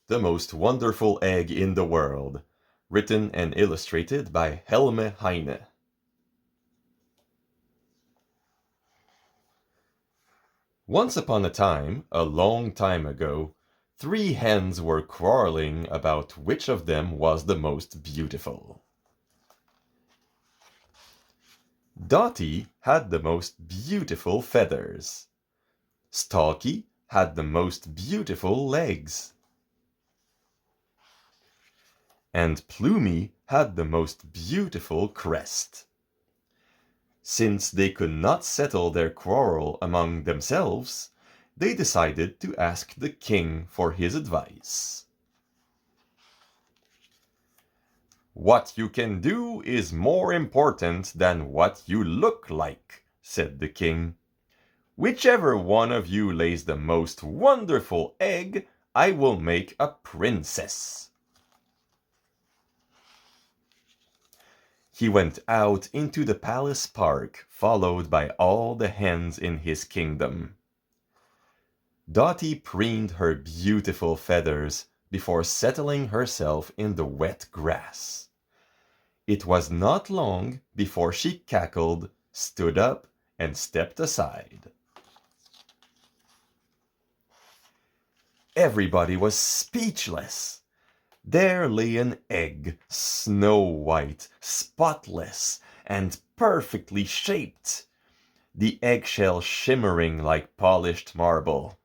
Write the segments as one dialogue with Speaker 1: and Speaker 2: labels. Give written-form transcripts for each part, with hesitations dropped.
Speaker 1: the most wonderful egg in the world. Written and illustrated by Helme Heine. Once upon a time, a long time ago, 3 hens were quarreling about which of them was the most beautiful. Dottie had the most beautiful feathers. Stalky had the most beautiful legs. And Plumie had the most beautiful crest. Since they could not settle their quarrel among themselves, they decided to ask the king for his advice. "What you can do is more important than what you look like," said the king. "Whichever one of you lays the most wonderful egg, I will make a princess." He went out into the palace park, followed by all the hens in his kingdom. Dottie preened her beautiful feathers before settling herself in the wet grass. It was not long before she cackled, stood up, and stepped aside. Everybody was speechless. There lay an egg, snow white, spotless, and perfectly shaped, the eggshell shimmering like polished marble.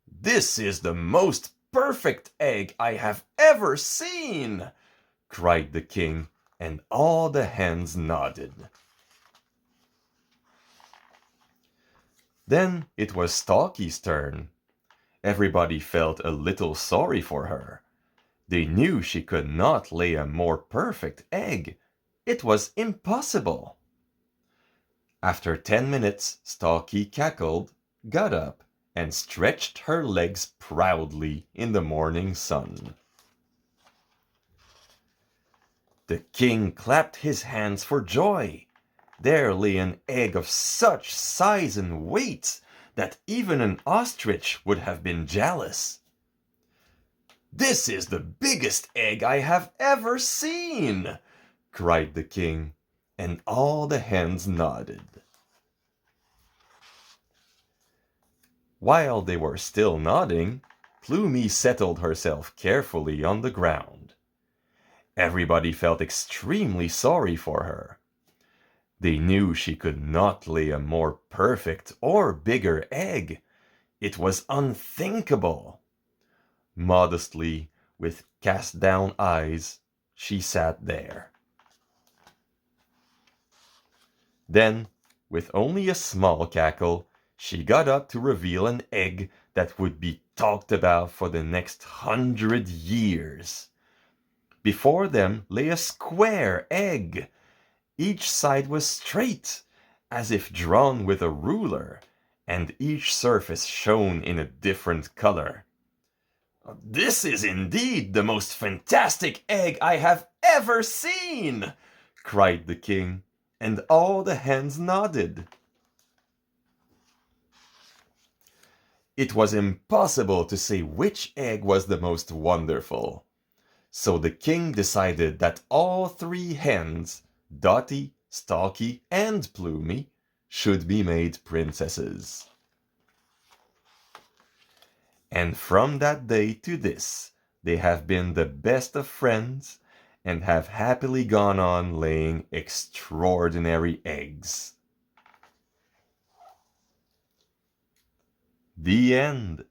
Speaker 1: "This is the most perfect egg I have ever seen!" cried the king, and all the hens nodded. Then it was Stalky's turn. Everybody felt a little sorry for her. They knew she could not lay a more perfect egg. It was impossible. After 10 minutes, Stalky cackled, got up, and stretched her legs proudly in the morning sun. The king clapped his hands for joy. There lay an egg of such size and weight that even an ostrich would have been jealous. "This is the biggest egg I have ever seen!" cried the king, and all the hens nodded. While they were still nodding, Plumie settled herself carefully on the ground. Everybody felt extremely sorry for her. They knew she could not lay a more perfect or bigger egg. It was unthinkable. Modestly, with cast-down eyes, she sat there. Then, with only a small cackle, she got up to reveal an egg that would be talked about for the next 100 years. Before them lay a square egg. Each side was straight, as if drawn with a ruler, and each surface shone in a different color. "This is indeed the most fantastic egg I have ever seen!" cried the king, and all the hens nodded. It was impossible to say which egg was the most wonderful. So the king decided that all 3 hens, Dottie, Stalky, and Plumie, should be made princesses. And from that day to this, they have been the best of friends and have happily gone on laying extraordinary eggs. The end.